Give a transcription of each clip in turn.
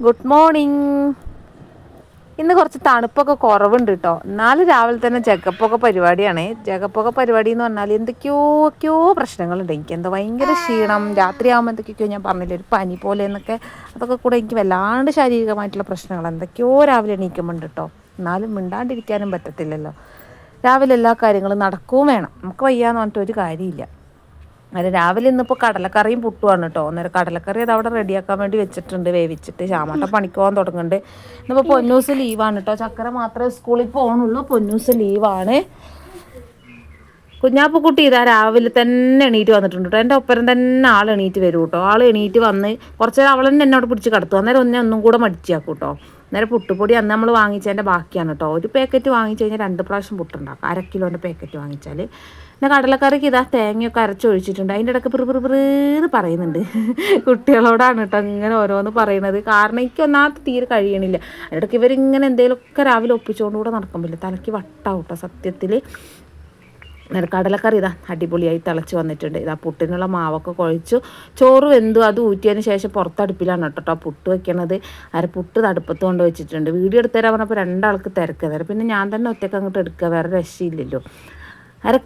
Good morning. ഇന്ന് കുറച്ച് തണുപ്പൊക്കെ കുറവുണ്ട് കേട്ടോ. എന്നാലും രാവിലെ തന്നെ ജഗപ്പൊക്കെ പരിപാടിയാണ്. ജഗപ്പൊക്കെ പരിപാടി എന്ന് പറഞ്ഞാൽ എന്തൊക്കെയോ പ്രശ്നങ്ങളുണ്ട്. എനിക്ക് എന്താ ഭയങ്കര ക്ഷീണം, രാത്രിയാകുമ്പോൾ എന്തൊക്കെയോ ഞാൻ പറഞ്ഞില്ലേ ഒരു പനി പോലെ എന്നൊക്കെ. അതൊക്കെ കൂടെ എനിക്ക് വല്ലാണ്ട് ശാരീരികമായിട്ടുള്ള പ്രശ്നങ്ങൾ എന്തൊക്കെയോ രാവിലെ എണീക്കുമ്പോണ്ട് കേട്ടോ. എന്നാലും മിണ്ടാണ്ടിരിക്കാനും പറ്റത്തില്ലല്ലോ. രാവിലെ എല്ലാ കാര്യങ്ങളും നടക്കുകയും വേണം. നമുക്ക് വയ്യാന്ന് പറഞ്ഞിട്ട് ഒരു കാര്യമില്ല. അത് രാവിലെ ഇന്നിപ്പോൾ കടലക്കറിയും പുട്ടുമാണ് കേട്ടോ. അന്നേരം കടലക്കറി അത് അവിടെ റെഡിയാക്കാൻ വേണ്ടി വെച്ചിട്ടുണ്ട്, വേവിച്ചിട്ട്. ശ്യാമട്ട പണിക്ക് പോകാൻ തുടങ്ങുന്നുണ്ട്. ഇന്നിപ്പോൾ പൊന്നൂസ് ലീവാണ് കേട്ടോ. ചക്കര മാത്രമേ സ്കൂളിൽ പോകണുള്ളൂ. പൊന്നൂസ് ലീവാണ്. കുഞ്ഞാപ്പുക്കുട്ടി ഇതാ രാവിലെ തന്നെ എണീറ്റ് വന്നിട്ടുണ്ട് കേട്ടോ. എൻ്റെ ഒപ്പരം തന്നെ ആൾ എണീറ്റ് വരും കേട്ടോ. ആൾ എണീറ്റ് വന്ന് കുറച്ച് നേരം അവൾ തന്നെ എന്നോട് പിടിച്ച് കിടത്തും. അന്നേരം ഒന്നും കൂടെ മടിച്ചാക്കും കേട്ടോ. അന്നേരം പുട്ടുപൊടി അന്ന് നമ്മൾ വാങ്ങിച്ചതിൻ്റെ ബാക്കിയാണ് കേട്ടോ. ഒരു പാക്കറ്റ് വാങ്ങിച്ച് കഴിഞ്ഞാൽ 2 പ്രാവശ്യം പുട്ടുണ്ടാക്കും. 1/2 കിലോൻ്റെ പാക്കറ്റ് വാങ്ങിച്ചാൽ. പിന്നെ കടലക്കറിക്ക് ഇതാ തേങ്ങയൊക്കെ അരച്ചൊഴിച്ചിട്ടുണ്ട്. അതിൻ്റെ ഇടയ്ക്ക് പിറുപിറുന്ന് പറയുന്നുണ്ട്. കുട്ടികളോടാണ് കേട്ടോ ഇങ്ങനെ ഓരോന്ന് പറയുന്നത്. കാരണം എനിക്ക് ഒന്നാമത്തെ തീരെ കഴിയണില്ല. അതിനിടയ്ക്ക് ഇവരിങ്ങനെ എന്തെങ്കിലുമൊക്കെ രാവിലെ ഒപ്പിച്ചുകൊണ്ടുകൂടെ നടക്കുമ്പോൾ തലയ്ക്ക് വട്ടാവും കേട്ടോ സത്യത്തിൽ. കടലക്കറി ഇതാ അടിപൊളിയായി തിളച്ച് വന്നിട്ടുണ്ട്. ഇതാ പുട്ടിനുള്ള മാവൊക്കെ കുഴച്ചു. ചോറ് വെന്തു. അത് ഊറ്റിയതിന് ശേഷം പുറത്തടുപ്പിലാണ് കേട്ടോ പുട്ട് വെക്കണത്. പുട്ട് തടുപ്പത്ത് കൊണ്ട് വെച്ചിട്ടുണ്ട്. വീഡിയോ എടുത്തുതരാൻ പറഞ്ഞപ്പോൾ 2 ആൾക്ക് തിരക്കുക. പിന്നെ ഞാൻ തന്നെ ഒറ്റയ്ക്ക് അങ്ങോട്ട് എടുക്കുക, വേറെ രക്ഷയില്ലല്ലോ.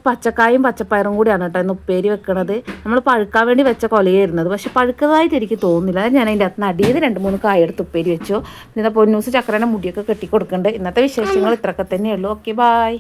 പച്ചക്കായും പച്ചപ്പയറും കൂടിയാണ് കേട്ടോ ഇന്ന് ഉപ്പേരി വെക്കണത്. നമ്മൾ പഴുക്കാൻ വേണ്ടി വെച്ച കൊലയായിരുന്നത്, പക്ഷെ പഴുക്കതായിട്ട് എനിക്ക് തോന്നുന്നില്ല. ഞാൻ അതിൻ്റെ അകത്ത് അടിയിൽ 2-3 കായ എടുത്ത് ഉപ്പേരി വെച്ചു. പിന്നെ പൊന്നൂസ് ചക്കരേൻ്റെ മുടിയൊക്കെ കെട്ടി കൊടുക്കുന്നുണ്ട്. ഇന്നത്തെ വിശേഷങ്ങൾ ഇത്രയൊക്കെ തന്നെയുള്ളൂ. Okay, bye.